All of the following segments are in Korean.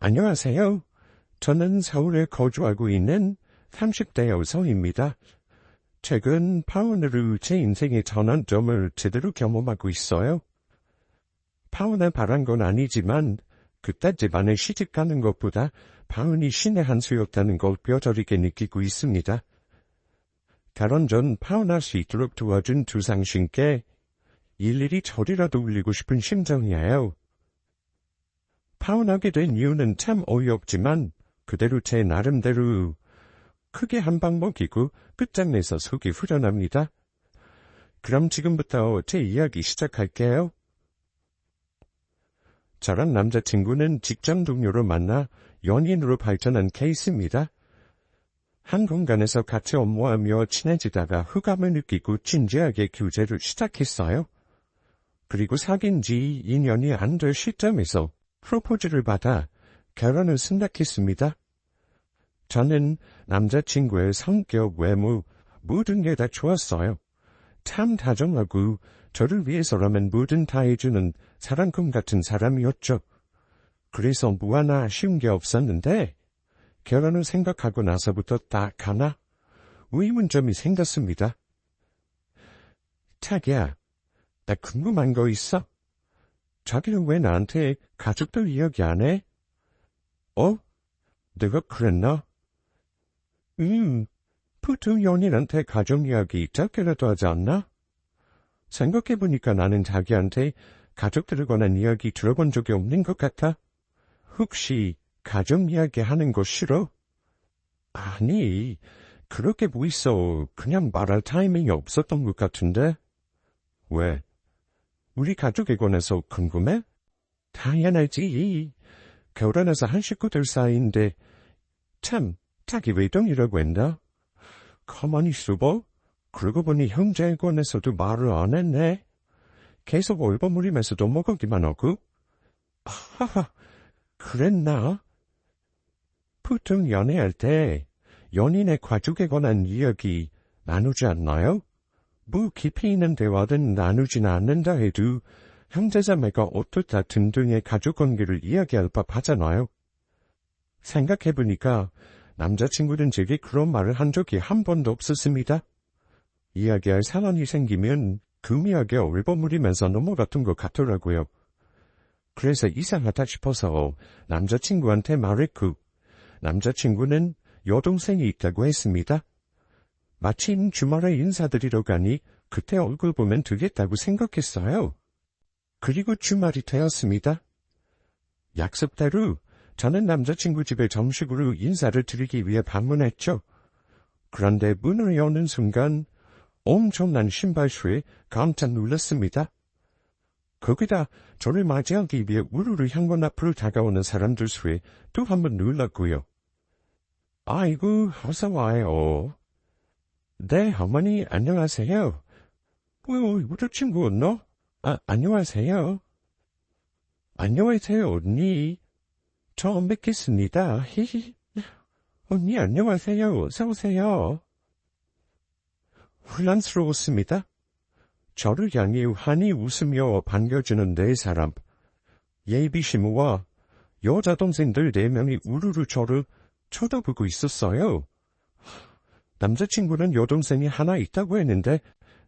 안녕하세요. 저는 서울에 거주하고 있는 30대 여성입니다. 최근 파혼으로 제 인생의 전환점을 제대로 경험하고 있어요. 파혼을 바란 건 아니지만 그때 집안에 시집 가는 것보다 파혼이 신의 한 수였다는 걸 뼈저리게 느끼고 있습니다. 결혼 전 파혼할 수 있도록 도와준 두상신께 일일이 절이라도 올리고 싶은 심정이에요. 파혼하게 된 이유는 참 어이없지만 그대로 제 나름대로 크게 한 방 먹이고 끝장내서 속이 후련합니다. 그럼 지금부터 제 이야기 시작할게요. 저랑 남자친구는 직장 동료로 만나 연인으로 발전한 케이스입니다. 한 공간에서 같이 업무하며 친해지다가 호감을 느끼고 진지하게 교제를 시작했어요. 그리고 사귄 지 2년이 안 될 시점에서 프로포즈를 받아 결혼을 승낙했습니다. 저는 남자친구의 성격, 외모, 모든 게 다 좋았어요. 참 다정하고 저를 위해서라면 뭐든 다 해주는 사랑꾼 같은 사람이었죠. 그래서 뭐 하나 아쉬운 게 없었는데 결혼을 생각하고 나서부터 딱 하나 의문점이 생겼습니다. 자기야, 나 궁금한 거 있어? 자기는 왜 나한테 가족들 이야기 안 해? 내가 그랬나? 보통 연인한테 가족 이야기 짧게라도 하지 않나? 생각해보니까 나는 자기한테 가족들에 관한 이야기 들어본 적이 없는 것 같아. 혹시 가족 이야기 하는 거 싫어? 아니, 그렇게 뭐 있어. 그냥 말할 타이밍이 없었던 것 같은데. 왜? 우리 가족에 관해서 궁금해? 당연하지. 결혼해서 한 식구들 사이인데 참 자기 외동이라고 했나? 가만히 있어봐. 그러고 보니 형제에 관해서도 말을 안 했네. 계속 얼버무리면서 넘어가기만 하고. 하하, 그랬나? 보통 연애할 때 연인의 가족에 관한 이야기 나누지 않나요? 뭐 깊이 있는 대화든 나누진 않는다 해도 형제자매가 어떻다 등등의 가족관계를 이야기할 법하잖아요. 생각해보니까 남자친구는 제게 그런 말을 한 적이 한 번도 없었습니다. 이야기할 상황이 생기면 금이하게 얼버무리면서 넘어갔던 것 같더라고요. 그래서 이상하다 싶어서 남자친구한테 말했고 남자친구는 여동생이 있다고 했습니다. 마침 주말에 인사드리러 가니 그때 얼굴 보면 되겠다고 생각했어요. 그리고 주말이 되었습니다. 약속대로 저는 남자친구 집에 정식으로 인사를 드리기 위해 방문했죠. 그런데 문을 여는 순간 엄청난 신발소에 깜짝 놀랐습니다. 거기다 저를 맞이하기 위해 우르르 현관 앞으로 다가오는 사람들 수에 또 한 번 놀랐고요. 아이고, 어서 와요. 네, 어머니, 안녕하세요. 우리 친구 너? 안녕하세요. 안녕하세요, 언니. 처음 뵙겠습니다. 히히. 언니, 안녕하세요. 어서오세요. 혼란스러웠습니다. 저를 향해 환히 웃으며 반겨주는 네 사람. 예비신우와 여자 동생들 4명이 우르르 저를 쳐다보고 있었어요. 남자친구는 여동생이 하나 있다고 했는데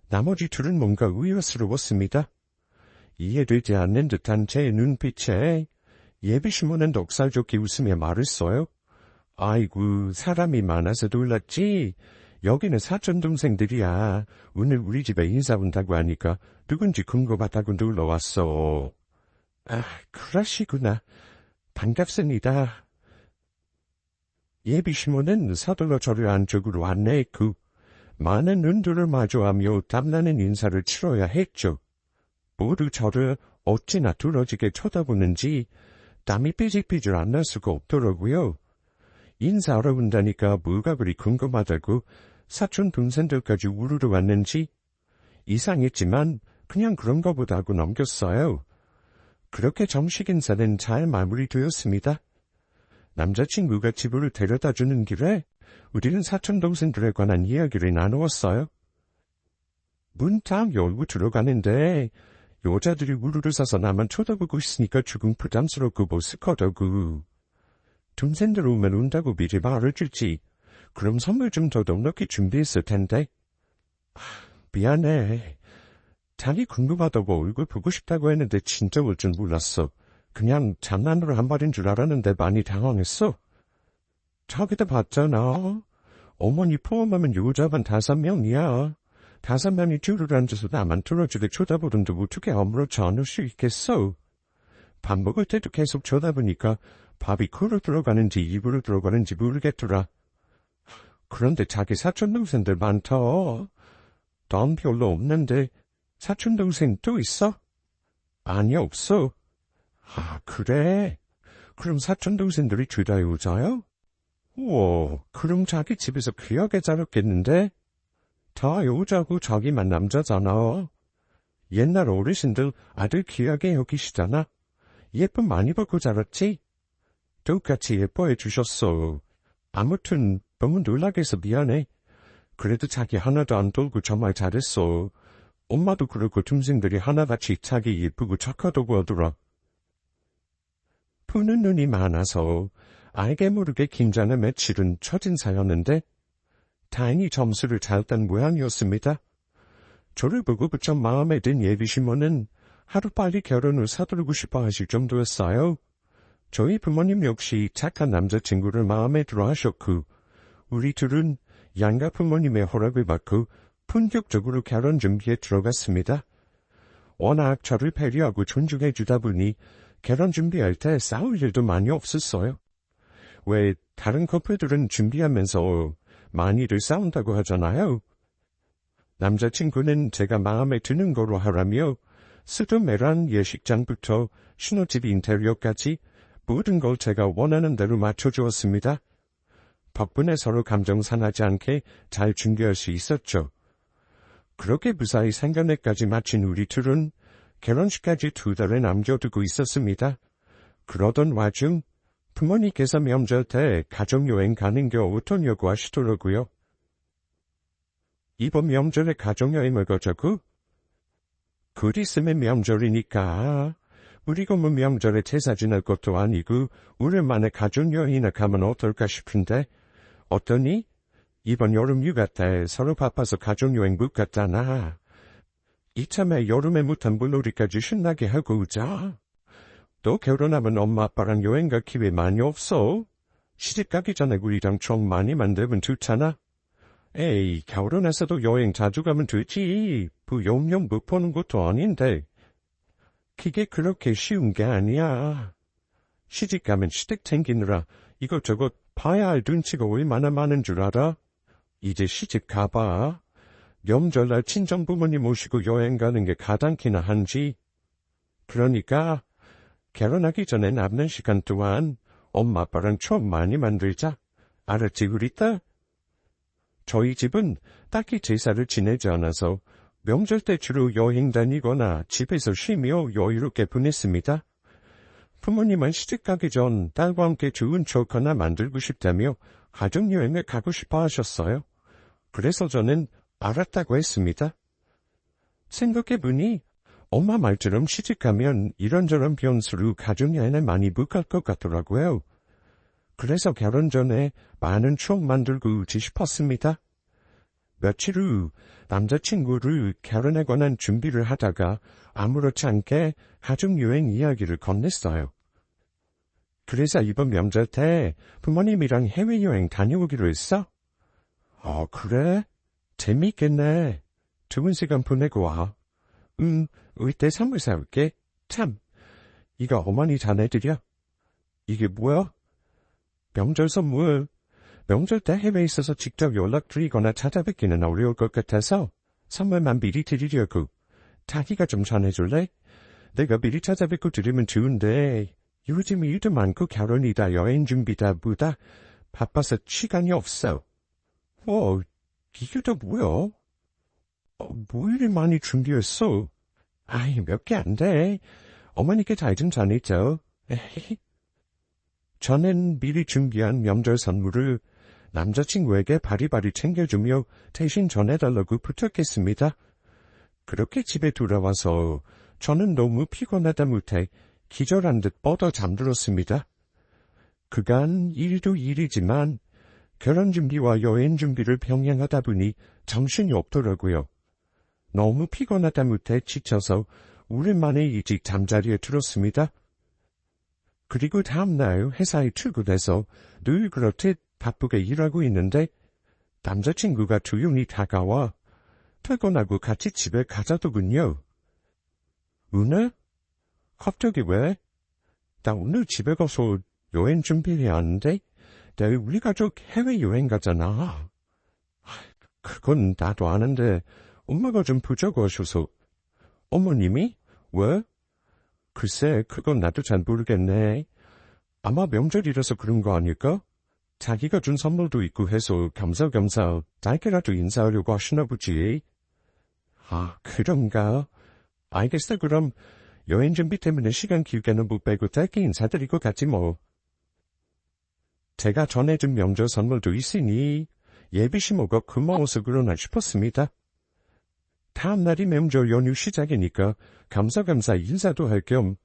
나머지 둘은 뭔가 의아스러웠습니다. 이해되지 않는 듯한 제 눈빛에 예비신우는 넉살좋게 웃으며 말했어요. 아이고, 사람이 많아서 놀랐지. 여기는 사촌동생들이야. 오늘 우리 집에 인사 온다고 하니까 누군지 궁금하다고 놀러왔어. 그러시구나. 반갑습니다. 예비신우는 서둘러 저를 안쪽으로 안내했고 많은 눈들을 마주하며 땀나는 인사를 치러야 했죠. 모두 저를 어찌나 두러지게 쳐다보는지 땀이 삐질삐질 안 날 수가 없더라고요. 인사하러 온다니까 뭐가 그리 궁금하다고 사촌 동생들까지 우르르 왔는지 이상했지만 그냥 그런가 보다 하고 넘겼어요. 그렇게 정식 인사는 잘 마무리되었습니다. 남자친구가 집으로 데려다주는 길에 우리는 사촌 동생들에 관한 이야기를 나누었어요. 문 딱 열고 들어가는데 여자들이 우르르 서서 나만 쳐다보고 있으니까 조금 부담스럽고 머쓱하다고. 동생들 오면 온다고 미리 말해주지. 그럼 선물 좀 더 넉넉히 준비했을 텐데. 미안해. 자기 궁금하다고 얼굴 보고 싶다고 했는데 진짜 올 줄 몰랐어. 그냥 장난으로 한 말인 줄 알았는데 많이 당황했어. 저기다 봤잖아. 어머니 포함하면 여자만 5명이야. 5명이 줄을 앉아서 나만 뚫어주게 쳐다보는데 어떻게 아무렇지 않을 수 있겠어. 밥 먹을 때도 계속 쳐다보니까 밥이 코로 들어가는지 입으로 들어가는지 모르겠더라. 그런데 자기 사촌동생들 많다. 난 별로 없는데 사촌동생 또 있어? 아니, 없어. 그래? 그럼 사촌동생들이 둘 다 여자야? 우와, 그럼 자기 집에서 귀하게 자랐겠는데? 다 여자고 자기만 남자잖아. 옛날 어르신들 아들 귀하게 여기시잖아. 예쁨 많이 받고 자랐지? 똑같이 예뻐해 주셨어. 아무튼 너무 놀라게 해서 미안해. 그래도 자기 하나도 안 돌고 정말 잘했어. 엄마도 그러고 동생들이 하나같이 자기 예쁘고 착하다고 하더라. 푸는 눈이 많아서 알게 모르게 긴장을 맺히는 첫인사였는데 다행히 점수를 잘 딴 모양이었습니다. 저를 보고 부쩍 마음에 든 예비신부는 하루빨리 결혼을 서두르고 싶어 하실 정도였어요. 저희 부모님 역시 착한 남자친구를 마음에 들어 하셨고 우리 둘은 양가 부모님의 허락을 받고 본격적으로 결혼 준비에 들어갔습니다. 워낙 저를 배려하고 존중해 주다 보니 결혼 준비할 때 싸울 일도 많이 없었어요. 왜 다른 커플들은 준비하면서 많이들 싸운다고 하잖아요. 남자친구는 제가 마음에 드는 거로 하라며 스드메란 예식장부터 신혼집 인테리어까지 모든 걸 제가 원하는 대로 맞춰주었습니다. 덕분에 서로 감정 상하지 않게 잘 준비할 수 있었죠. 그렇게 무사히 상견례까지 마친 우리 둘은 결혼식까지 2달을 남겨두고 있었습니다. 그러던 와중 부모님께서 명절 때 가족여행 가는 게 어떠냐고 하시더라고요. 이번 명절에 가족여행을 가자고? 곧 있으면 명절이니까. 우리가 뭐 명절에 제사 지낼 것도 아니고 오랜만에 가족여행이나 가면 어떨까 싶은데 어떠니? 이번 여름 휴가 때 서로 바빠서 가족여행 못 갔잖아. 이참에 여름에 못한 물놀이까지 신나게 하고 오자. 너 결혼하면 엄마 아빠랑 여행 갈 기회 많이 없어. 시집 가기 전에 우리랑 총 많이 만들면 좋잖아. 에이, 결혼해서도 여행 자주 가면 되지. 영영 못 보는 것도 아닌데. 그게 그렇게 쉬운 게 아니야. 시집 가면 시댁 챙기느라 이것저것 봐야 할 눈치가 얼마나 많은 줄 알아? 이제 시집 가봐. 명절날 친정부모님 모시고 여행 가는 게 가당키나 한지. 그러니까 결혼하기 전에 남는 시간 동안 엄마 아빠랑 추억 많이 만들자. 알았지 우리 딸? 저희 집은 딱히 제사를 지내지 않아서 명절 때 주로 여행 다니거나 집에서 쉬며 여유롭게 보냈습니다. 부모님은 시집 가기 전 딸과 함께 좋은 추억 하나 만들고 싶다며 가족여행을 가고 싶어 하셨어요. 그래서 저는 알았다고 했습니다. 생각해보니 엄마 말처럼 시집가면 이런저런 변수로 가족여행을 많이 못 갈 것 같더라고요. 그래서 결혼 전에 많은 추억 만들고 오지 싶었습니다. 며칠 후 남자친구를 결혼에 관한 준비를 하다가 아무렇지 않게 가족여행 이야기를 건넸어요. 그래서 이번 명절 때 부모님이랑 해외여행 다녀오기로 했어? 그래? 재미있겠네. 좋은 시간 보내고 와. 우리 때 선물 사올게. 참, 이거 어머니 자네들이야? 이게 뭐야? 명절 선물. 명절 때 해외에 있어서 직접 연락드리거나 찾아뵙기는 어려울 것 같아서 선물만 미리 드리려고. 자기가 좀 전해줄래? 내가 미리 찾아뵙고 드리면 좋은데 요즘 일도 많고 결혼이다 여행 준비다 뭐다 바빠서 시간이 없어. 이게 다 뭐야? 뭐 이리 많이 준비했어? 몇 개 안 돼. 어머니께 잘 좀 전해줘. 저는 미리 준비한 명절 선물을 남자친구에게 바리바리 챙겨주며 대신 전해달라고 부탁했습니다. 그렇게 집에 돌아와서 저는 너무 피곤하다 못해 기절한 듯 뻗어 잠들었습니다. 그간 일도 일이지만 결혼 준비와 여행 준비를 병행하다 보니 정신이 없더라고요. 너무 피곤하다 못해 지쳐서 오랜만에 일찍 잠자리에 들었습니다. 그리고 다음날 회사에 출근해서 늘 그렇듯 바쁘게 일하고 있는데 남자친구가 조용히 다가와 퇴근하고 같이 집에 가자더군요. 은혜? 갑자기 왜? 나 오늘 집에 가서 여행 준비해야 하는데 내일 우리 가족 해외여행 가잖아. 그건 나도 아는데 엄마가 좀 보자고 하셔서. 어머님이? 왜? 글쎄 그건 나도 잘 모르겠네. 아마 명절이라서 그런 거 아닐까? 자기가 준 선물도 있고 해서 겸사겸사 짧게라도 인사하려고 하시나 보지. 아, 그런가? 알겠어, 그럼 여행 준비 때문에 시간 길게는 못 빼고 짧게 인사드리고 가지 뭐. 제가 전해준 명절 선물도 있으니 예비시 뭐가 고마워서 그러나 싶었습니다. 다음 날이 명절 연휴 시작이니까 감사감사 인사도 할 겸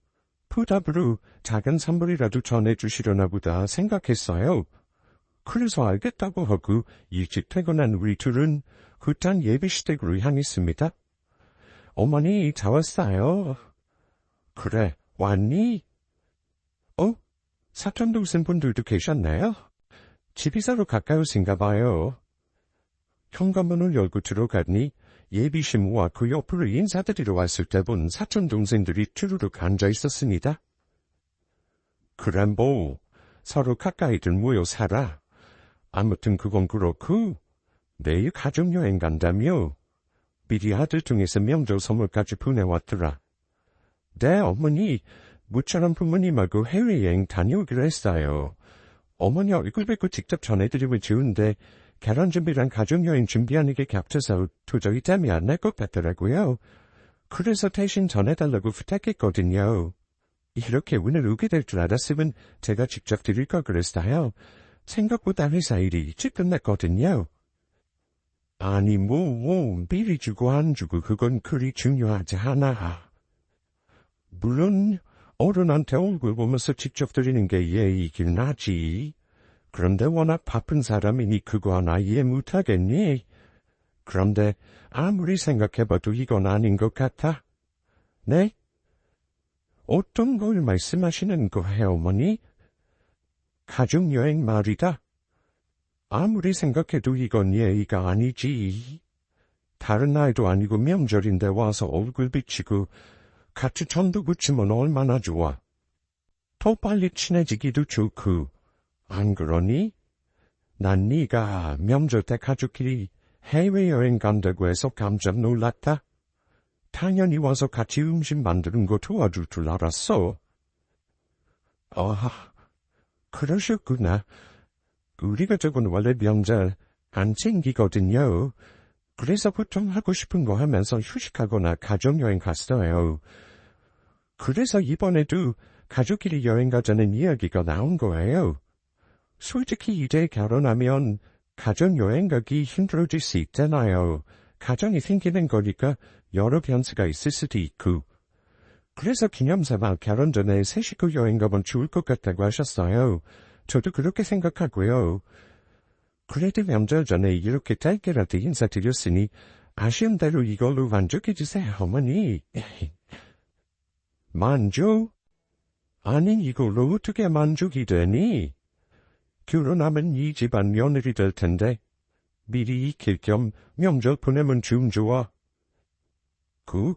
푸답으로 작은 선물이라도 전해주시려나 보다 생각했어요. 그래서 알겠다고 하고 일찍 퇴근한 우리 둘은 급한 예비시댁으로 향했습니다. 어머니, 다 왔어요. 그래, 왔니? 사촌 동생분들도 계셨나요? 집이 서로 가까우신가 봐요. 현관문을 열고 들어갔니 예비신부와 그 옆으로 인사드리러 왔을 때 본 사촌 동생들이 주르륵 앉아 있었습니다. 그래 뭐 서로 가까이들 모여 살아. 아무튼 그건 그렇고 내일 가족여행 간다며. 미리 아들 중에서 명절 선물까지 보내왔더라. 네, 어머니, 모처럼 부모님하고 해외여행 다녀오기로 했어요. 어머니 얼굴 뵙고 직접 전해드리면 좋은데 결혼 준비랑 가족여행 준비하는 게 겹쳐서 도저히 짬이 안 날 것 같더라고요. 그래서 대신 전해달라고 부탁했거든요. 이렇게 오늘 오게 될 줄 알았으면 제가 직접 드릴 걸 그랬어요. 생각보다 회사 일이 일찍 끝났거든요. 아니 미리 주고 안 주고 그건 그리 중요하지 않아. 물론 어른한테 얼굴 보면서 직접 드리는 게 예의이긴 하지. 그런데 워낙 바쁜 사람이니 그거 하나 이해 못하겠니? 그런데 아무리 생각해봐도 이건 아닌 것 같아. 네? 어떤 걸 말씀하시는 거예요, 어머니? 가족여행 말이다. 아무리 생각해도 이건 예의가 아니지. 다른 날도 아니고 명절인데 와서 얼굴 비치고 같이 전도 붙이면 얼마나 좋아. 더 빨리 친해지기도 좋고. 안 그러니? 난 네가 명절 때 가족끼리 해외여행 간다고 해서 깜짝 놀랐다. 당연히 와서 같이 음식 만드는 거 도와줄 줄 알았어. 그러셨구나. 우리 가족은 원래 명절 안 챙기거든요. 그래서 보통 하고 싶은 거 하면서 휴식하거나 가족여행 갔어요. 그래서 이번에도 가족끼리 여행 가자는 이야기가 나온 거예요. 솔직히 이제 결혼하면 가족여행 가기 힘들어질 수 있잖아요. 가정이 생기는 거니까 여러 변수가 있을 수도 있고. 그래서 기념삼아 결혼 전에 새 식구 여행 가면 좋을 것 같다고 하셨어요. 저도 그렇게 생각하고요. 그래도 명절 전에 이렇게 짧게라도 인사드렸으니 아쉬운 대로 이걸로 만족해주세요, 어머니. 만족? 아니 이걸로 어떻게 만족이 되니? 결혼하면 이 집안 며느리 될 텐데 미리 익힐 겸 명절 보내면 좀 좋아.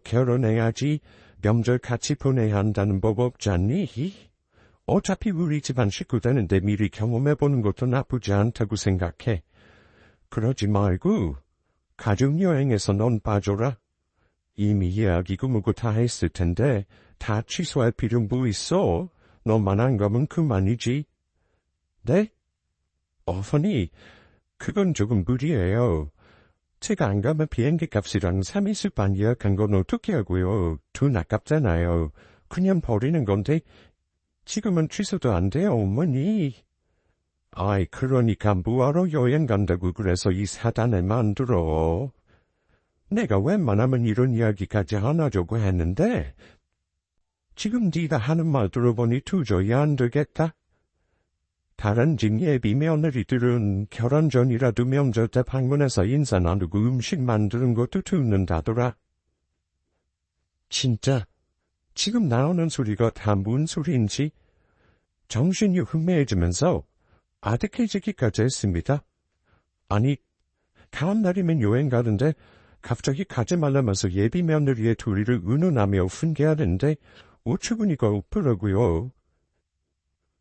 결혼해야지 명절 같이 보내야 한다는 법 없잖니? 어차피 우리 집안 식구 되는데 미리 경험해보는 것도 나쁘지 않다고 생각해. 그러지 말고 가족여행에서 넌 빠져라. 이미 예약이고 뭐고 다 했을 텐데 다 취소할 필요 뭐 있어? 너만 안 가면 그만이지. 네? 어머니, 그건 조금 무리예요. 제가 안 가면 비행기 값이랑 3일 숙반 예약한 건 어떻게 하고요? 돈 아깝잖아요. 그냥 버리는 건데 지금은 취소도 안 돼요, 어머니. 아이, 그러니까 뭐하러 여행 간다고 그래서 이 사단을 만들어. 내가 웬만하면 이런 이야기까지 안 하려고 했는데 지금 네가 하는 말 들어보니 도저히 안 되겠다. 다른 집 예비 며느리들은 결혼 전이라도 명절 때 방문해서 인사 나누고 음식 만드는 것도 듣는다더라. 진짜 지금 나오는 소리가 다 뭔 소리인지 정신이 흥미해지면서 아득해지기까지 했습니다. 아니, 다음 날이면 여행 가는데 갑자기 가지 말라면서 예비 며느리의 둘이를 의논하며 훈계하는데 어처구니가 없더라고요.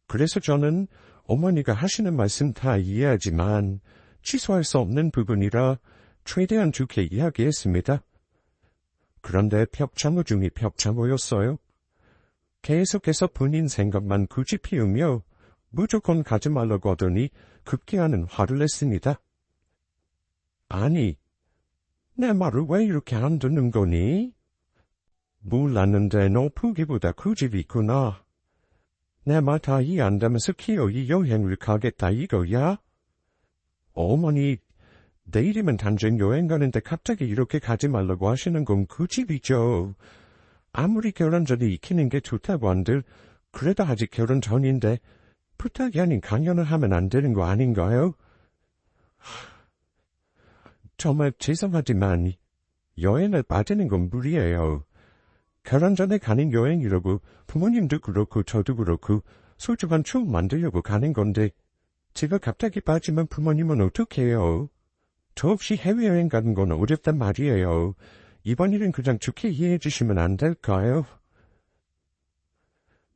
그래서 저는 어머니가 하시는 말씀 다 이해하지만 취소할 수 없는 부분이라 최대한 좋게 이야기했습니다. 그런데 벽창호 중이 벽창호였어요. 계속해서 본인 생각만 굳이 피우며 무조건 가지 말라고 하더니 급기야는 화를 냈습니다. 아니, 내 말을 왜 이렇게 안 듣는 거니? 몰랐는데 너 포기보다 고집이 있구나. 내 말 다 이해 안 되면서 기어이 여행을 가겠다 이거야? 어머니, 내일이면 단전 여행 가는데 갑자기 이렇게 가지 말라고 하시는 건 고집이죠. 아무리 결혼 전에 익히는 게 좋다고 한들 그래도 아직 결혼 전인데 부탁이 아닌 강연을 하면 안 되는 거 아닌가요? 정말 죄송하지만 여행을 빠지는 건 무리예요. 결혼 전에 가는 여행이라고 부모님도 그렇고 저도 그렇고 소중한 추억 만들려고 가는 건데 제가 갑자기 빠지면 부모님은 어떻게 해요? 저 없이 해외여행 가는 건 어렵단 말이에요. 이번 일은 그냥 좋게 이해해 주시면 안 될까요?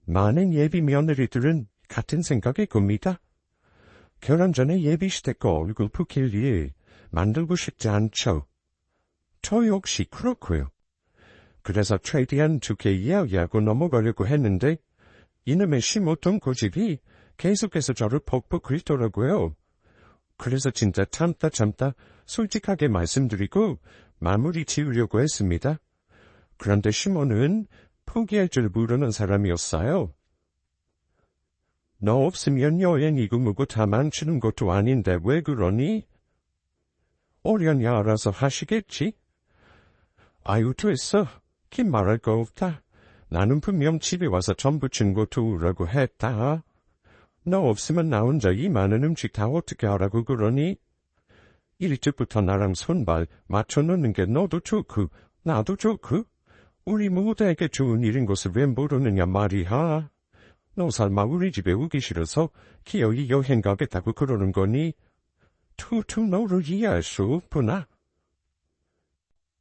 많은 예비 며느리들은 같은 생각일 겁니다. 결혼 전에 예비 시댁과 얼굴 푸킬 일 만들고 싶지 않죠. 저 역시 그렇고요. 그래서 최대한 좋게 이야기하고 넘어가려고 했는데 이놈의 심오통 고집이 계속해서 저를 퍽퍽 긁더라고요. 그래서 진짜 참다 솔직하게 말씀드리고 마무리 지으려고 했습니다. 그런데 시몬은 포기할 줄 모르는 사람이었어요. 너 없으면 여행이고 뭐고 다 망치는 것도 아닌데 왜 그러니? 어련히 알아서 하시겠지? 아유 됐어. 긴 말할 거 없다. 나는 분명 집에 와서 전부 친구 도우라고 했다. 너 없으면 나 혼자 이 많은 음식 다 어떻게 하라고 그러니? 일찍부터 나랑 손발 맞춰놓는 게 너도 좋고 나도 좋고 우리 모두에게 좋은 일인 것을 왜 모르느냐 말이야. 너 설마 우리 집에 오기 싫어서 기어이 여행 가겠다고 그러는 거니? 툭툭 너를 이해할 수 없구나.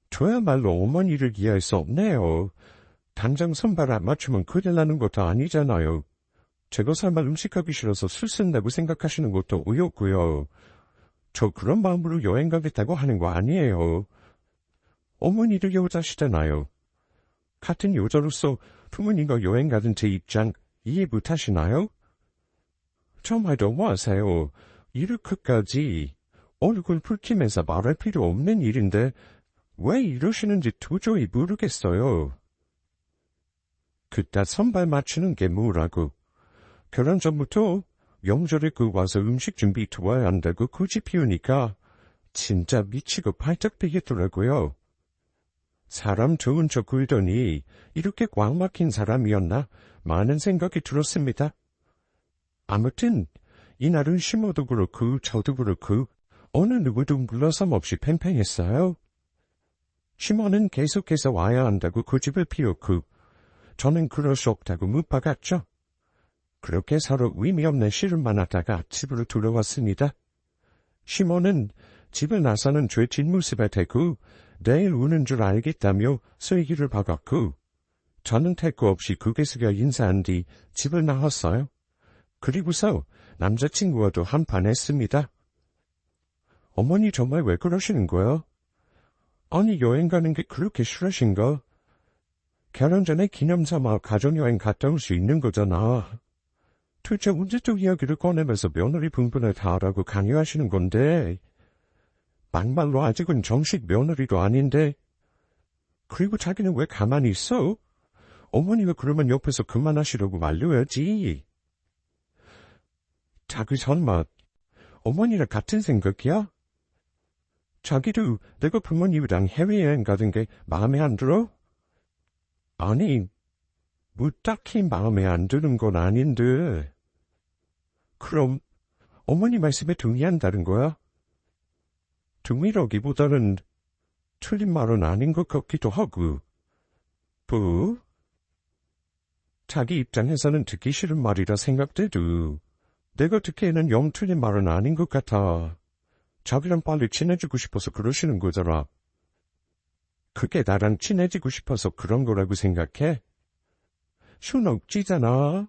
저야말로 어머니를 이해할 수 없네요. 당장 손발 안 맞추면 큰일 나는 것도 아니잖아요. 제가 설마 음식하기 싫어서 술 쓴다고 생각하시는 것도 어이없고요. 저 그런 마음으로 여행 가겠다고 하는 거 아니에요. 어머니도 여자시잖아요. 같은 여자로서 부모님과 여행 가는 제 입장 이해 못하시나요? 정말도 뭐하세요. 이렇게까지 얼굴 붉히면서 말할 필요 없는 일인데 왜 이러시는지 도저히 모르겠어요. 그따 선발 맞추는 게 뭐라고. 결혼 전부터 명절에 와서 음식 준비 도와야 한다고 고집 피우니까 진짜 미치고 팔짝 뛰겠더라고요. 사람 좋은 척 굴더니 이렇게 꽉 막힌 사람이었나 많은 생각이 들었습니다. 아무튼 이날은 시모도 그렇고 저도 그렇고 어느 누구도 물러섬 없이 팽팽했어요. 시모는 계속해서 와야 한다고 고집을 피웠고 저는 그럴 수 없다고 못 박았죠. 그렇게 서로 의미 없는 씨름만 하다가 집으로 돌아왔습니다. 시모는 집을 나서는 죄진 모습에 대고 내일 우는 줄 알겠다며 쐐기를 박았고 저는 택도 없이 고개 숙여 인사한 뒤 집을 나왔어요. 그리고서 남자친구와도 한판 했습니다. 어머니 정말 왜 그러시는 거야? 아니 여행 가는 게 그렇게 싫으신가? 결혼 전에 기념 삼아 가족여행 갔다 올 수 있는 거잖아. 도대체 언제적 이야기를 꺼내면서 며느리 분분을 다 하라고 강요하시는 건데 막말로 아직은 정식 며느리도 아닌데 그리고 자기는 왜 가만히 있어? 어머니가 그러면 옆에서 그만하시라고 말려야지. 자기 설마 어머니랑 같은 생각이야? 자기도 내가 부모님이랑 해외여행 가는 게 마음에 안 들어? 아니, 뭐 딱히 마음에 안 드는 건 아닌데 그럼 어머니 말씀에 동의한다는 거야? 동의라기보다는 틀린 말은 아닌 것 같기도 하고. 자기 입장에서는 듣기 싫은 말이라 생각돼도 내가 듣기에는 영 틀린 말은 아닌 것 같아. 자기랑 빨리 친해지고 싶어서 그러시는 거잖아. 그게 나랑 친해지고 싶어서 그런 거라고 생각해? 순 억지잖아.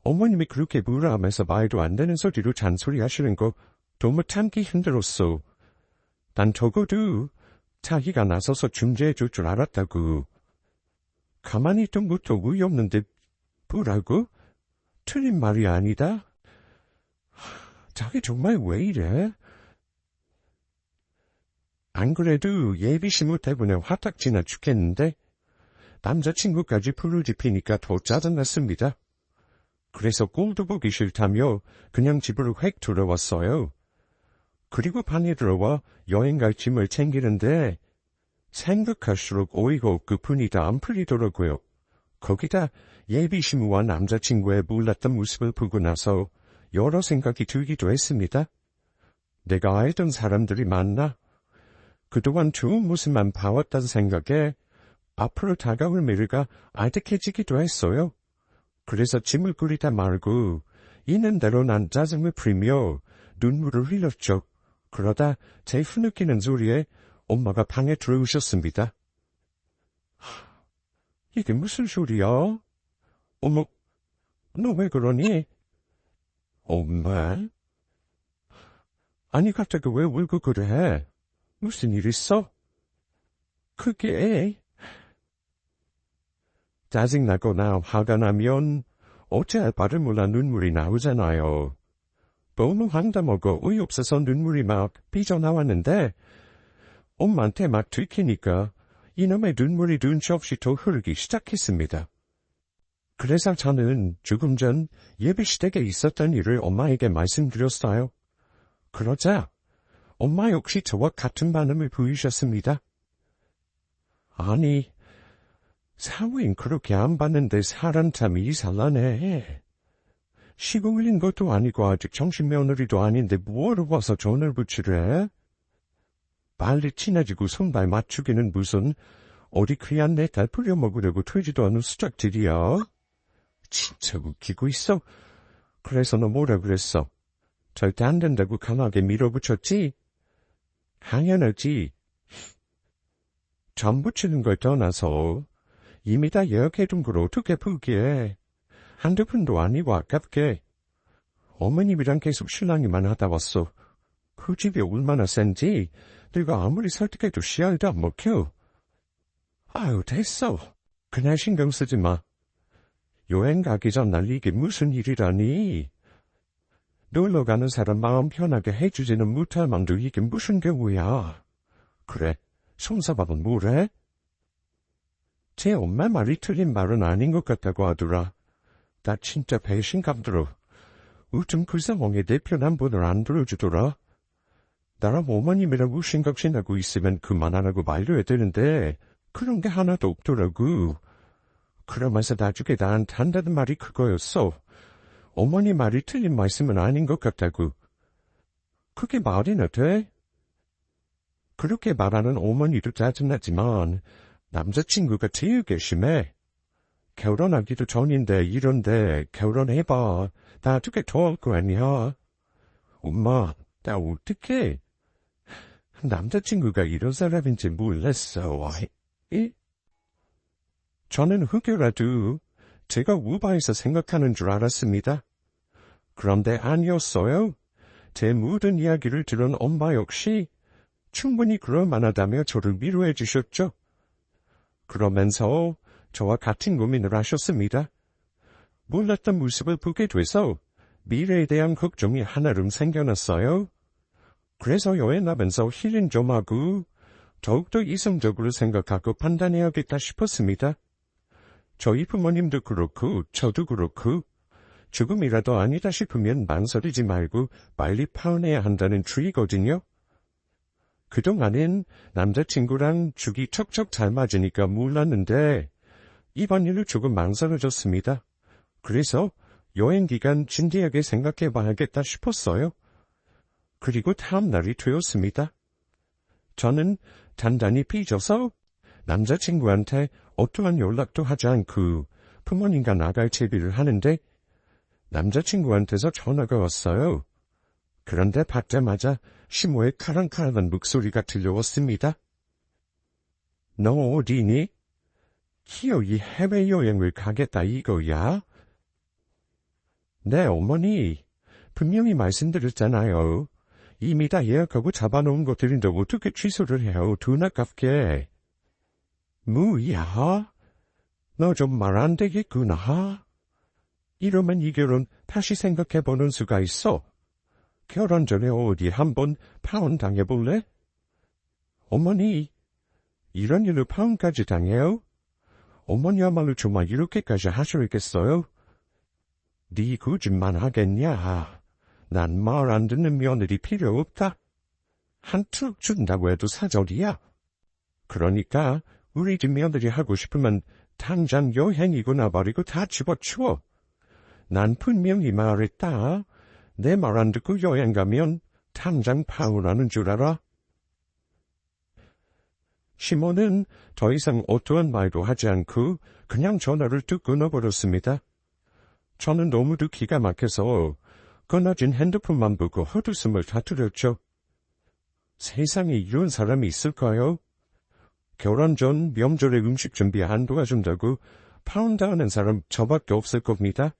어머님이 그렇게 뭐라 하면서 말도 안 되는 소리로 잔소리 하시는 거 너무 참기 힘들었어. 난 적어도 자기가 나서서 중재해 줄 줄 알았다고. 가만히 있던 것도 의없는데 뭐라고? 틀린 말이 아니다? 자기 정말 왜 이래? 안 그래도 예비신부 때문에 화딱지나 죽겠는데 남자친구까지 불을 지피니까 더 짜증났습니다. 그래서 꼴도 보기 싫다며 그냥 집으로 획 들어왔어요. 그리고 방에 들어와 여행 갈 짐을 챙기는데 생각할수록 어이가 없고 분이 다 안 풀리더라고요. 거기다 예비신부와 남자친구의 몰랐던 모습을 보고 나서 여러 생각이 들기도 했습니다. 내가 알던 사람들이 많나? 그동안 좋은 모습만 봐왔다는 생각에 앞으로 다가올 미래가 아득해지기도 했어요. 그래서 짐을 꾸리다 말고 있는 대로 난 짜증을 풀며 눈물을 흘렸죠. 그러다 제 흐느끼는 소리에 엄마가 방에 들어오셨습니다. 이게 무슨 소리야? 어머, 너 왜 그러니? 엄마? 아니 갑자기 왜 울고 그래? 무슨 일 있어? 그게 짜증나거나 화가 나면 어찌할 바를 몰라 눈물이 나오잖아요. 너무 황당하고 어이없어서 눈물이 막 삐져나왔는데 엄마한테 막 들키니까 이놈의 눈물이 눈치 없이 더 흐르기 시작했습니다. 그래서 저는 조금 전 예비시댁에 있었던 일을 엄마에게 말씀드렸어요. 그러자 엄마 역시 저와 같은 반응을 보이셨습니다. 아니, 사위는 그렇게 안 봤는데 사람 참 이상하네. 시고 올린 것도 아니고 아직 정신며느리도 아닌데 뭐하러 와서 전을 붙이래? 빨리 친해지고 손발 맞추기는 무슨 어디 귀한 내 딸 부려먹으려고 되지도 않은 수작들이야. 진짜 웃기고 있어. 그래서 너 뭐라 그랬어? 절대 안 된다고 강하게 밀어붙였지? 당연하지. 전 붙이는 걸 떠나서 이미 다 예약해둔 걸 어떻게 포기해. 한두 푼도 아니고 아깝게. 어머님이랑 계속 신랑이만 하다 왔어. 그 집이 얼마나 센지 내가 아무리 설득해도 씨알도 안 먹혀. 아유 됐어. 그냥 신경 쓰지 마. 여행 가기 전날 이게 무슨 일이라니. 놀러 가는 사람 마음 편하게 해주지는 못할 망도 이게 무슨 경우야. 그래, 손사밥은 뭐래? 제 엄마 말이 틀린 말은 아닌 것 같다고 하더라. 나 진짜 배신감 들어. 요즘 그 상황에 내 편 한 번을 안 들어주더라. 나랑 어머님이라고 생각신하고 있으면 그만 안 하고 말려야 되는데 그런 게 하나도 없더라고. 그러면서 나중에 나한테 한다는 말이 그거였어. 어머니 말이 틀린 말씀은 아닌 것 같다고. 그게 말이나 돼? 그렇게 말하는 어머니도 짜증나지만 남자친구가 되게 심해. 결혼하기도 전인데 이런데 결혼해봐. 나중에 더할 거 아니야. 엄마, 나 어떡해? 남자친구가 이런 사람인지 몰랐어. 저는 혹여라도 제가 우바해서 생각하는 줄 알았습니다. 그런데 아니었어요. 제 모든 이야기를 들은 엄마 역시 충분히 그럴 만하다며 저를 위로해 주셨죠. 그러면서 저와 같은 고민을 하셨습니다. 몰랐던 모습을 보게 돼서 미래에 대한 걱정이 하나름 생겨났어요. 그래서 여행하면서 힐링 좀 하고 더욱더 이성적으로 생각하고 판단해야겠다 싶었습니다. 저희 부모님도 그렇고 저도 그렇고 조금이라도 아니다 싶으면 망설이지 말고 빨리 파혼해야 한다는 주의거든요. 그동안엔 남자친구랑 죽이 척척 잘 맞으니까 몰랐는데 이번 일로 조금 망설여졌습니다. 그래서 여행 기간 진지하게 생각해봐야겠다 싶었어요. 그리고 다음 날이 되었습니다. 저는 단단히 삐져서 남자친구한테 어떠한 연락도 하지 않고 부모님과 나갈 채비를 하는데 남자친구한테서 전화가 왔어요. 그런데 받자마자 시모의 카랑카랑한 목소리가 들려왔습니다. 너 어디니? 기어이 해외여행을 가겠다 이거야? 네, 어머니. 분명히 말씀드렸잖아요. 이미 다 예약하고 잡아놓은 것들인데 어떻게 취소를 해요? 돈 아깝게. 뭐야? 너 좀 말 안 되겠구나. 이러면 이 결혼 다시 생각해보는 수가 있어. 결혼 전에 어디 한번 파혼 당해볼래? 어머니, 이런 일로 파혼까지 당해요? 어머니야말로 정말 이렇게까지 하셔야겠어요? 네 거짓말 하겠냐? 난 말 안 듣는 며느리 필요 없다. 한 트럭 준다고 해도 사절이야. 그러니까 우리 집 며느리 하고 싶으면 당장 여행이구나 버리고 다 집어치워. 난 분명히 말했다. 내 말 안 듣고 여행 가면 당장 파혼하는 줄 알아? 시몬은 더 이상 어떠한 말도 하지 않고 그냥 전화를 뚝 끊어버렸습니다. 저는 너무도 기가 막혀서 끊어진 핸드폰만 보고 헛웃음을 터뜨렸죠. 세상에 이런 사람이 있을까요? 결혼 전 명절에 음식 준비 안 도와준다고 파혼당하는 사람 저밖에 없을 겁니다.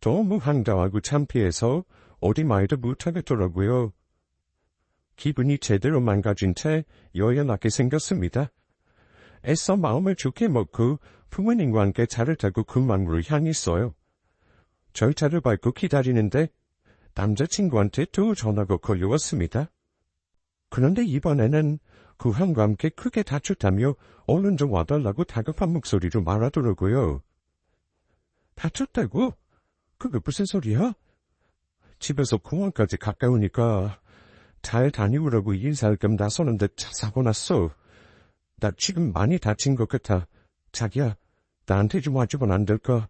너무 황당하고 창피해서 어디 말도 못하겠더라고요. 기분이 제대로 망가진 채 여연하게 생겼습니다. 애써 마음을 좋게 먹고 부모님과 함께 차를 타고 금왕으로 향했어요. 절차를 밟고 기다리는데 남자친구한테 또 전화가 걸려왔습니다. 그런데 이번에는 구함과 함께 크게 다쳤다며 얼른 좀 와달라고 다급한 목소리로 말하더라고요. 다쳤다고? 그게 무슨 소리야? 집에서 공항까지 가까우니까 잘 다녀오라고 인사할 겸 나서는데 차 사고 났어. 나 지금 많이 다친 것 같아. 자기야, 나한테 좀 와주면 안 될까?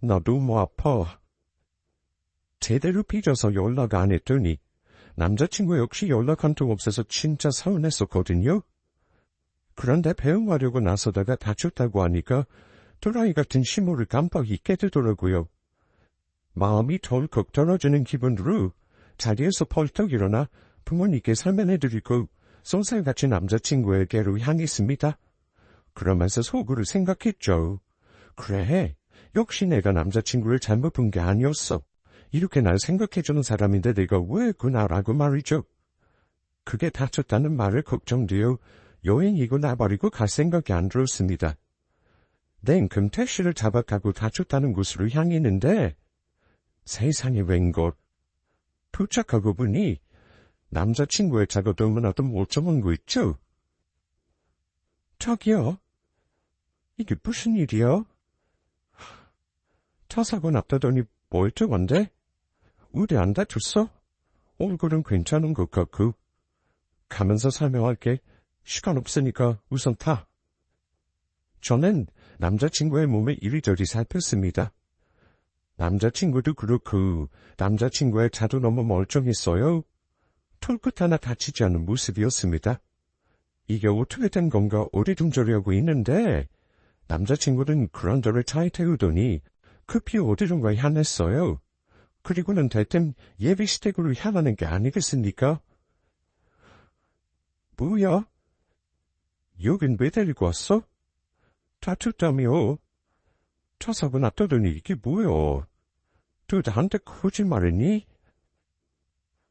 나 너무 아파. 제대로 삐져서 연락 안 했더니 남자친구 역시 연락 한 통 없어서 진짜 서운했었거든요. 그런데 배웅하려고 나서다가 다쳤다고 하니까 또라이 같은 시모를 깜빡 잊게 되더라고요. 마음이 덜컥 떨어지는 기분으로 자리에서 펄떡 일어나 부모님께 설명해드리고 쏜살같이 남자친구에게로 향했습니다. 그러면서 속으로 생각했죠. 그래, 역시 내가 남자친구를 잘못 본 게 아니었어. 이렇게 날 생각해주는 사람인데 내가 왜 그나라고 말이죠. 그게 다쳤다는 말을 걱정되어 여행이고 나버리고 갈 생각이 안 들었습니다. 냉큼 택시를 잡아가고 다쳤다는 곳으로 향했는데 세상에 웬걸. 도착하고 보니 남자친구의 차가 너무나도 멀쩡한 거 있죠. 저기요. 이게 무슨 일이야? 차 사고 났다더니 멀쩡한데? 우리 안 다쳤어? 얼굴은 괜찮은 것 같고. 가면서 설명할게. 시간 없으니까 우선 타. 저는 남자친구의 몸을 이리저리 살폈습니다. 남자친구도 그렇고 남자친구의 차도 너무 멀쩡했어요. 털끝 하나 다치지 않은 모습이었습니다. 이게 어떻게 된 건가 어리둥절하고 있는데 남자친구는 그런 저를 차에 태우더니 급히 어디론가 향했어요. 그리고는 대뜸 예비시댁으로 향하는 게 아니겠습니까? 뭐야? 여긴 왜 데리고 왔어? 다쳤다며? 차 사고 났다더니 이게 뭐야? 너 나한테 거짓말했니?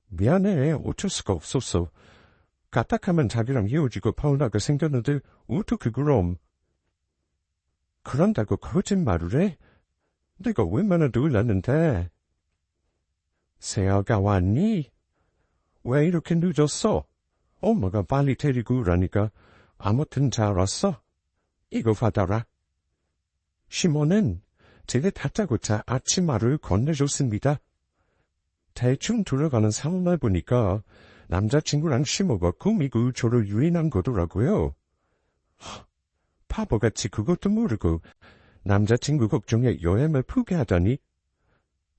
미안해, 어쩔 수가 없었어. 까딱하면 자기랑 헤어지고 파혼하게 생겼는데 어떻게 그럼? 그런다고 거짓말을 해? 내가 얼마나 놀랐는데. 세아가 왔니? 왜 이렇게 늦었어? 엄마가 빨리 데리고 오라니까. 아무튼 잘 왔어. 이거 받아라. 시몬은 제게 다짜고짜 아침마를 건네줬습니다. 대충 돌아가는 상황을 보니까 남자친구랑 시모가 꾸미고 저를 유인한 거더라고요. 바보같이 그것도 모르고 남자친구 걱정에 여행을 포기하다니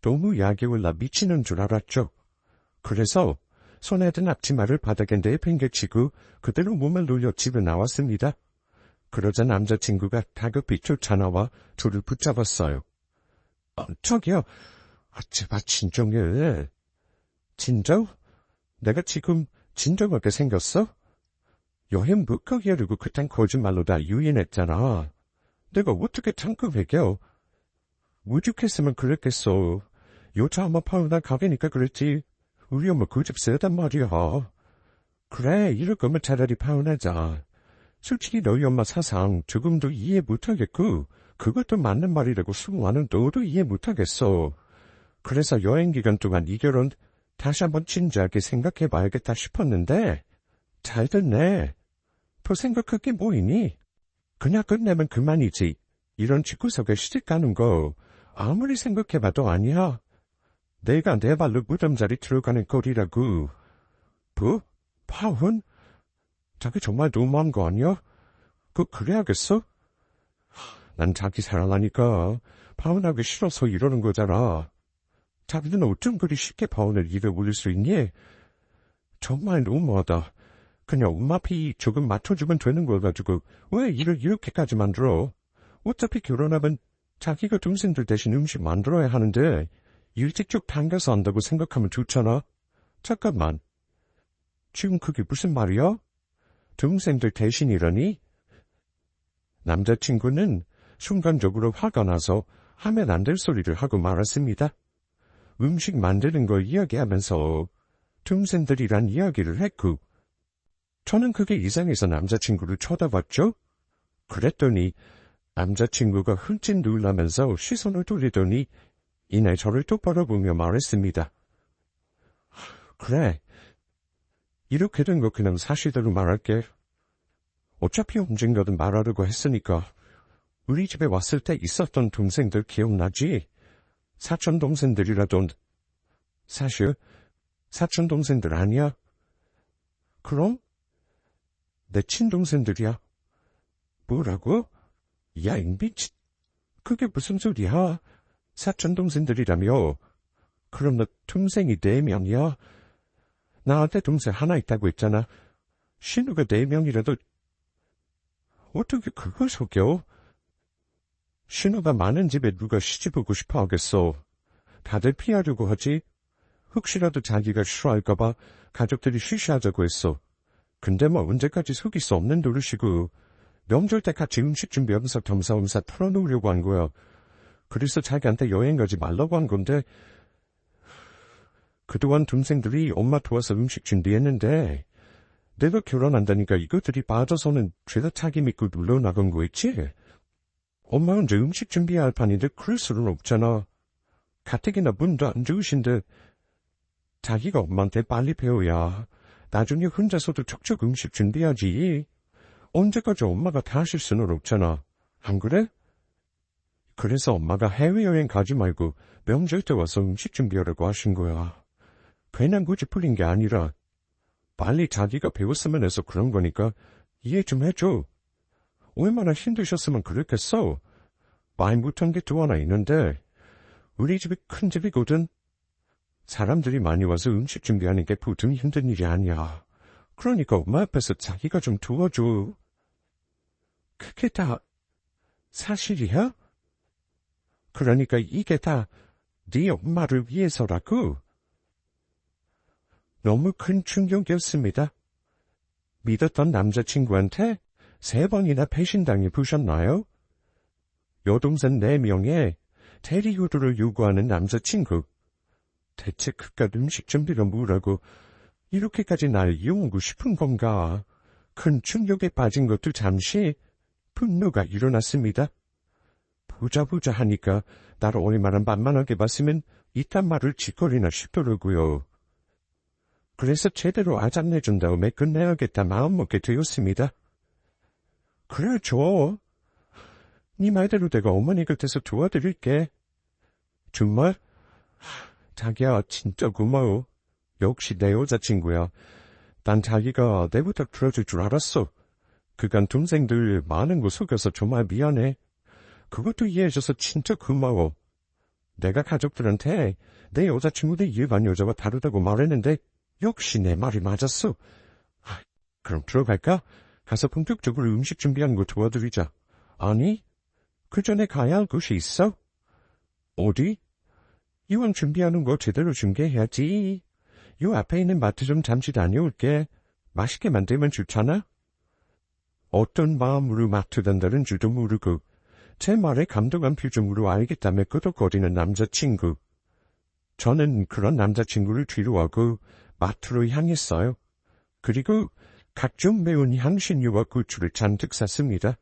너무 약이 올라 미치는 줄 알았죠. 그래서 손에 든 앞치마를 바닥에 내팽개치고 그대로 몸을 눌려 집에 나왔습니다. 그러자 남자친구가 다급히 쫓아나와 둘을 붙잡았어요. 저기요, 제발 진정해. 진정? 내가 지금 진정하게 생겼어? 여행 못 가게 하려고 그딴 거짓말로 다 유인했잖아. 내가 어떻게 참고 배겨? 무죽했으면 그랬겠어. 여자 엄마 파우나 가게니까 그랬지. 우리 엄마 그 집 세단 말이야. 그래, 이럴 거면 차라리 파혼하자. 솔직히 너희 엄마 사상 조금도 이해 못하겠고 그것도 맞는 말이라고 수많은 너도 이해 못하겠어. 그래서 여행 기간 동안 이 결혼 다시 한번 진지하게 생각해봐야겠다 싶었는데 잘 됐네. 더 생각할 게 뭐이니? 그냥 끝내면 그만이지. 이런 집구석에 시집 가는 거 아무리 생각해봐도 아니야. 내가 내 발로 무덤자리 들어가는 꼴이라고. 뭐? 파혼? 자기 정말 너무한 거 아니야? 그래야겠어? 난 자기 사랑하니까 파혼하기 싫어서 이러는 거잖아. 자기는 어쩜 그리 쉽게 파혼을 입에 올릴 수 있니? 정말 너무하다. 그냥 엄마 피 조금 맞춰주면 되는 걸 가지고 왜 일을 이렇게까지 만들어? 어차피 결혼하면 자기가 동생들 대신 음식 만들어야 하는데 일찍 쭉 당겨서 한다고 생각하면 좋잖아. 잠깐만. 지금 그게 무슨 말이야? 동생들 대신이라니? 남자친구는 순간적으로 화가 나서 하면 안 될 소리를 하고 말았습니다. 음식 만드는 걸 이야기하면서 동생들이란 이야기를 했고 저는 그게 이상해서 남자친구를 쳐다봤죠. 그랬더니 남자친구가 흠칫 놀라면서 시선을 돌리더니 이내 저를 똑바로 보며 말했습니다. 그래, 이렇게 된 거 그냥 사실대로 말할게. 어차피 언젠가든 말하려고 했으니까 우리 집에 왔을 때 있었던 동생들 기억나지? 사촌동생들이라던. 사실 사촌동생들 아니야. 그럼? 내 친동생들이야. 뭐라고? 야, 임비치. 그게 무슨 소리야? 사촌동생들이라며. 그럼 너 동생이 4명이야? 나한테 동생 하나 있다고 했잖아. 신우가 4명이라도 어떻게 그걸 속여? 신우가 많은 집에 누가 시집 오고 싶어 하겠어. 다들 피하려고 하지. 혹시라도 자기가 싫어할까봐 가족들이 쉬쉬하자고 했어. 근데 뭐 언제까지 속일 수 없는 노릇이고 명절 때 같이 음식 준비하면서 겸사겸사 털어놓으려고 한 거야. 그래서 자기한테 여행 가지 말라고 한 건데 그동안 동생들이 엄마 도와서 음식 준비했는데 내가 결혼한다니까 이것들이 빠져서는 죄다 자기 믿고 놀러나간 거 있지? 엄마 혼자 음식 준비해야 할 판인데 그럴 수는 없잖아. 가뜩이나 문도 안 좋으신데 자기가 엄마한테 빨리 배워야 나중에 혼자서도 척척 음식 준비하지. 언제까지 엄마가 다 하실 수는 없잖아. 안 그래? 그래서 엄마가 해외여행 가지 말고 명절 때 와서 음식 준비하라고 하신 거야. 괜한 굳이 풀린 게 아니라 빨리 자기가 배웠으면 해서 그런 거니까 이해 좀 해줘. 얼마나 힘드셨으면 그랬겠어. 말 못한 게 또 하나 있는데 우리 집이 큰 집이거든. 사람들이 많이 와서 음식 준비하는 게 보통 힘든 일이 아니야. 그러니까 엄마 앞에서 자기가 좀 도와줘. 그게 다 사실이야? 그러니까 이게 다 네 엄마를 위해서라고? 너무 큰 충격이었습니다. 믿었던 남자친구한테 3번이나 배신당해 보셨나요? 여동생 4명에 대리효도를 요구하는 남자친구. 대체 그깟 음식 준비가 뭐라고 이렇게까지 날 이용하고 싶은 건가? 큰 충격에 빠진 것도 잠시 분노가 일어났습니다. 보자 하니까 나를 얼마나 만만하게 봤으면 이딴 말을 짓거리나 싶더라고요. 그래서 제대로 아작내준 다음에 끝내야겠다 마음먹게 되었습니다. 그래, 좋아. 네 말대로 내가 어머니 곁에서 도와드릴게. 정말? 자기야, 진짜 고마워. 역시 내 여자친구야. 난 자기가 내 부탁 들어줄 줄 알았어. 그간 동생들 많은 거 속여서 정말 미안해. 그것도 이해해줘서 진짜 고마워. 내가 가족들한테 내 여자친구들 일반 여자와 다르다고 말했는데 역시 내 말이 맞았어. 그럼 들어갈까? 가서 본격적으로 음식 준비하는 거 도와드리자. 아니, 그 전에 가야 할 곳이 있어? 어디? 이왕 준비하는 거 제대로 준비해야지. 요 앞에 있는 마트 좀 잠시 다녀올게. 맛있게 만들면 좋잖아? 어떤 마음으로 마트 단다는 줄도 모르고 제 말에 감동한 표정으로 알겠다며 끄덕거리는 남자친구. 저는 그런 남자친구를 뒤로하고 마트로 향했어요. 그리고 각종 매운 향신료와 고추를 잔뜩 샀습니다.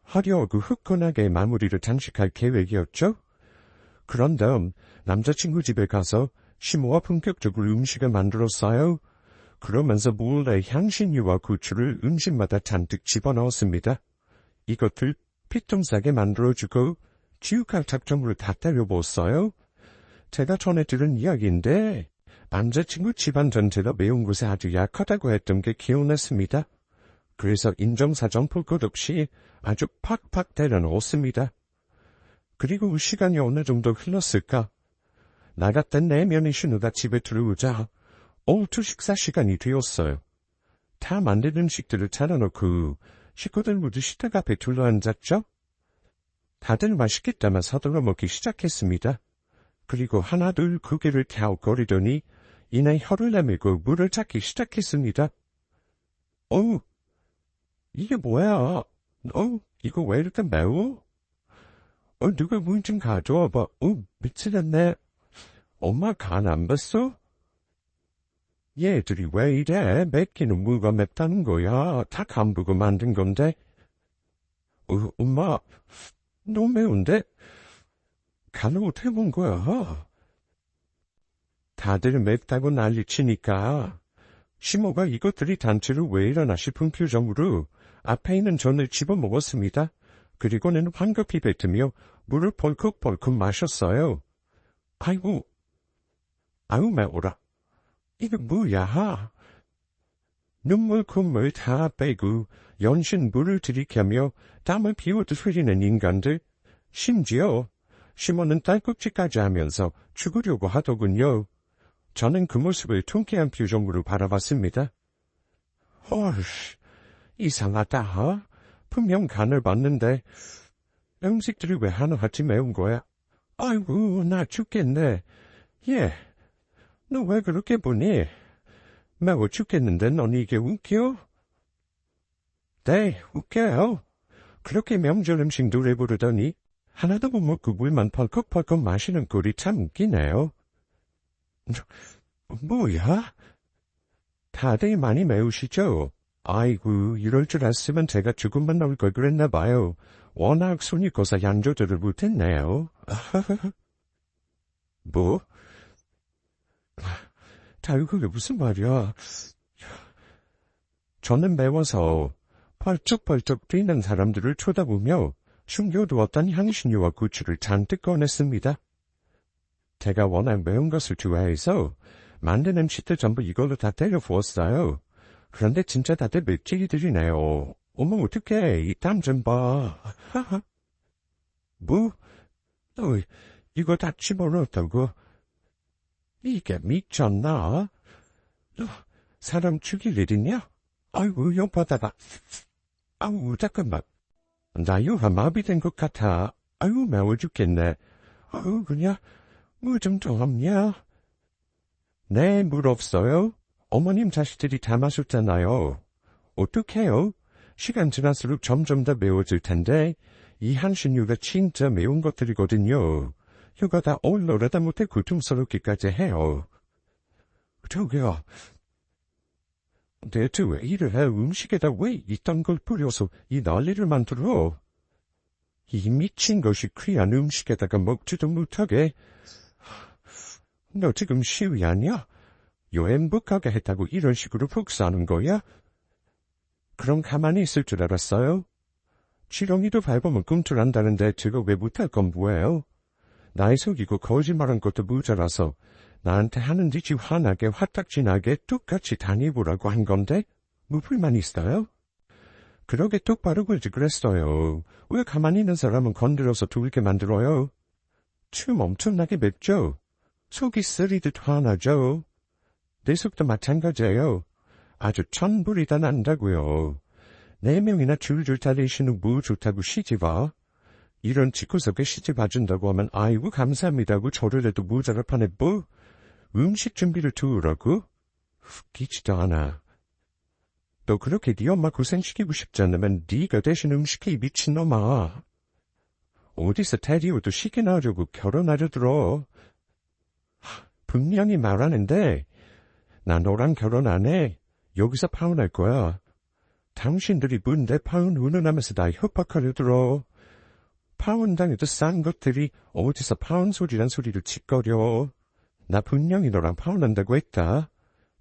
화려하고 후끈하게 마무리를 장식할 계획이었죠. 그런 다음 남자친구 집에 가서 시모와 본격적으로 음식을 만들었어요. 그러면서 몰래 향신료와 고추를 음식마다 잔뜩 집어넣었습니다. 이것들 피통싸게 만들어주고 지우칼 작정으로 다 때려보았어요. 제가 전에 들은 이야기인데 남자친구 집안 전체가 매운 것에 아주 약하다고 했던 게 기억났습니다. 그래서 인정사정 볼 것 없이 아주 팍팍 때려 넣었습니다. 그리고 시간이 어느 정도 흘렀을까? 나갔던 내면의 신우가 집에 들어오자 오후 식사 시간이 되었어요. 다 만든 음식들을 차려놓고 식구들 모두 식탁 앞에 둘러앉았죠? 다들 맛있겠다만 서둘러 먹기 시작했습니다. 그리고 하나 둘 고개를 갸웃거리더니 이내 혀를 내밀고 물을 찾기 시작했습니다. 어우, 이게 뭐야? 이거 왜 이렇게 매워? 누가 물 좀 가져와봐. 미치겠네. 엄마 간 안 봤어? 얘들이 왜 이래? 맵기는 뭐가 맵다는 거야? 다 간 보고 만든 건데. 엄마, 너무 매운데? 간을 어떻게 본 거야? 다들 맵다고 난리치니까 시모가 이것들이 단체로 왜 이러나 싶은 표정으로 앞에 있는 전을 집어먹었습니다. 그리고는 황급히 뱉으며 물을 벌컥벌컥 마셨어요. 아이고, 아유 매워라. 이게 뭐야? 눈물 콧물 다 빼고 연신 물을 들이켜며 땀을 비워도 흘리는 인간들. 심지어 시모는 딸꾹질까지 하면서 죽으려고 하더군요. 저는 그 모습을 통쾌한 표정으로 바라봤습니다. 이상하다. 분명 간을 봤는데 음식들이 왜 하나같이 매운 거야? 아이고, 나 죽겠네. 너 왜 그렇게 보니? 매워 죽겠는데 넌 이게 웃겨? 네, 웃겨요. 그렇게 명절 음식 노래 부르더니 하나도 못 먹고 물만 펄컥펄컥 마시는 꼴이 참 웃기네요. 뭐야? 다들 많이 매우시죠? 아이고, 이럴 줄 알았으면 제가 조금만 넣을 걸 그랬나 봐요. 워낙 손이 커서 양조절을 못했네요. 뭐? 다 그게 무슨 말이야? 저는 매워서 펄쩍펄쩍 뛰는 사람들을 쳐다보며 숨겨두었던 향신료와 고추를 잔뜩 꺼냈습니다. 제가 워낙 매운 것을 좋아해서 만든 음식들 전부 이걸로 다 때려 부었어요. 그런데 진짜 다들 맵찔이들이네요. 어머 어떡해, 이 땀 좀 봐. 뭐? 너 이거 다 집어넣었다고? 이게 미쳤나? 너 사람 죽일 일이냐? 아이고 옆바다가. 아우 잠깐만. 나 유화 마비된 것 같아. 아유 매워 죽겠네. 아유 그냥 물 좀 더 없냐? 네, 물 없어요? 어머님 자식들이 다 마셨잖아요. 어떡해요? 시간 지날수록 점점 더 매워질 텐데 이 향신료가 진짜 매운 것들이거든요. 혀가 다 올라오다 못해 고통스럽기까지 해요. 저기요. 대체 왜 이래? 음식에다 왜 이딴 걸 뿌려서 이 난리를 만들어? 이 미친 것이 귀한 음식에다가 먹지도 못하게. 너 지금 시위 아니야? 여행 못 가게 했다고 이런 식으로 복사하는 거야? 그럼 가만히 있을 줄 알았어요? 지렁이도 밟으면 꿈틀한다는데 제가 왜 못할 건 뭐예요? 나이 속이고 거짓말한 것도 모자라서 나한테 하는 짓이 화나게 화딱지나게 똑같이 다니보라고 한 건데 뭐 불만 있어요? 그러게 똑바로 굴지 그랬어요. 왜 가만히 있는 사람은 건드려서 돌게 만들어요? 춤 엄청나게 맵죠? 속이 쓰리듯 화나죠? 내 속도 마찬가지예요. 아주 천불이 다 난다고요. 4명이나 줄줄 달리시는 뭐 좋다고 시집와? 이런 집구석에 시집 와준다고 하면 아이고 감사합니다고 저를 해도 모자랄 판에 뭐? 음식 준비를 두으라고? 웃기지도 않아. 너 그렇게 네 엄마 고생시키고 싶지 않으면 네가 대신 음식해 이 미친놈아. 어디서 테리오도 시키나 하려고 결혼하려 들어. 분명히 말하는데 나 너랑 결혼 안 해. 여기서 파혼할 거야. 당신들이 뭔데 파혼 운운하면서 나 협박하려 들어. 파혼당해도 싼 것들이 어디서 파혼 소리란 소리를 짓거려. 나 분명히 너랑 파혼한다고 했다.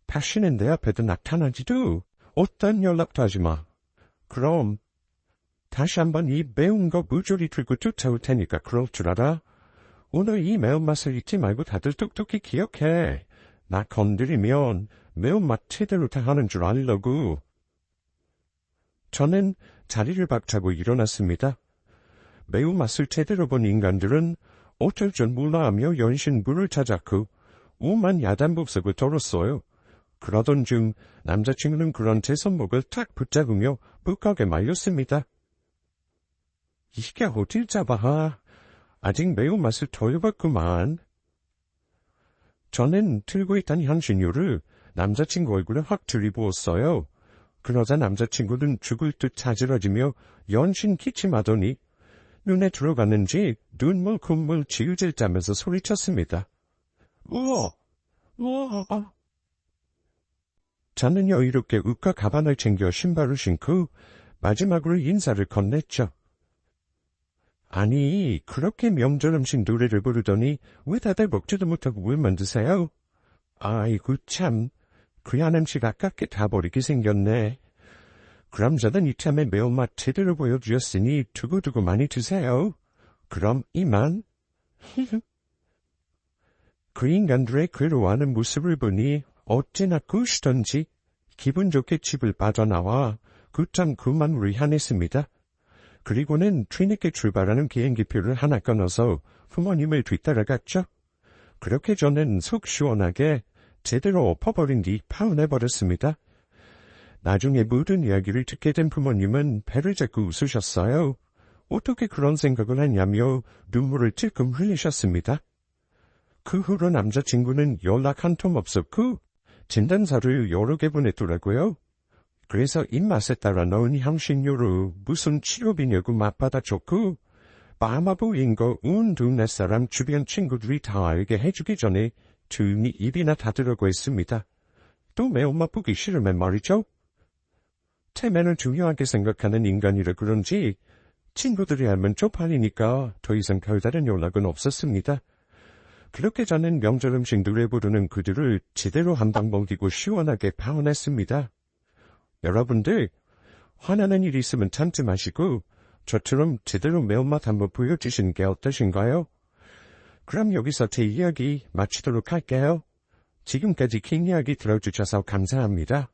다시는 내 앞에도 나타나지도. 어떤 연락도 하지 마. 그럼 다시 한번 이 매운 거 무조리 들고 쫓아올 테니까 그럴 줄 알아? 오늘 이 매운맛을 잊지 말고 다들 똑똑히 기억해. 나 건드리면 매운맛 제대로 다 하는 줄 알려고. 저는 자리를 박차고 일어났습니다. 매운맛을 제대로 본 인간들은 어쩔 줄 몰라 하며 연신문을 찾았고 오만 야단법석을 떨었어요. 그러던 중 남자친구는 그런 제 손목을 탁 붙잡으며 묵하게 말렸습니다. 이게 어딜 잡아? 아직 매운맛을 더 해봤구만. 저는 들고 있던 향신료를 남자친구 얼굴에 확 들이부었어요. 그러자 남자친구는 죽을 듯 자지러지며 연신 기침하더니 눈에 들어갔는지 눈물 콧물 질질 짜면서 소리쳤습니다. 우와! 우와! 저는 여유롭게 옷과 가방을 챙겨 신발을 신고 마지막으로 인사를 건넸죠. 아니, 그렇게 명절 음식 노래를 부르더니 왜 다들 먹지도 못하고 물만 드세요? 아이고 참, 귀한 음식 아깝게 다 버리게 생겼네. 그럼 저는 이참에 매운맛 제대로 보여주었으니 두고두고 많이 드세요. 그럼 이만. 그 인간들의 괴로워하는 모습을 보니 어찌나 꾸시던지 기분 좋게 집을 빠져나와 곧장 그만으로 향했습니다. 그리고는 뒤늦게 출발하는 비행기표를 하나 끊어서 부모님을 뒤따라갔죠. 그렇게 저는 속 시원하게 제대로 엎어버린 뒤 파혼해버렸습니다. 나중에 모든 이야기를 듣게 된 부모님은 배를 잡고 웃으셨어요. 어떻게 그런 생각을 했냐며 눈물을 찔끔 흘리셨습니다. 그 후로 남자친구는 연락 한 통 없었고 진단서를 여러 개 보냈더라고요. 그래서 입맛에 따라 넣은 향신료로 무슨 치료비냐고 맞받아줬고 마마보인 거 온 동네 사람 주변 친구들이 다 알게 해주기 전에 조용히 입이나 닫으려고 했습니다. 또 매운맛 보기 싫으면 말이죠. 체면을 중요하게 생각하는 인간이라 그런지 친구들이 알면 쪽팔리니까 더 이상 별다른 연락은 없었습니다. 그렇게 저는 명절 음식 노래 부르는 그들을 제대로 한 방 먹이고 시원하게 파혼했습니다. 여러분들, 화나는 일이 있으면 참지 마시고 저처럼 제대로 매운맛 한번 보여주시는 게 어떠신가요? 그럼 여기서 제 이야기 마치도록 할게요. 지금까지 긴 이야기 들어주셔서 감사합니다.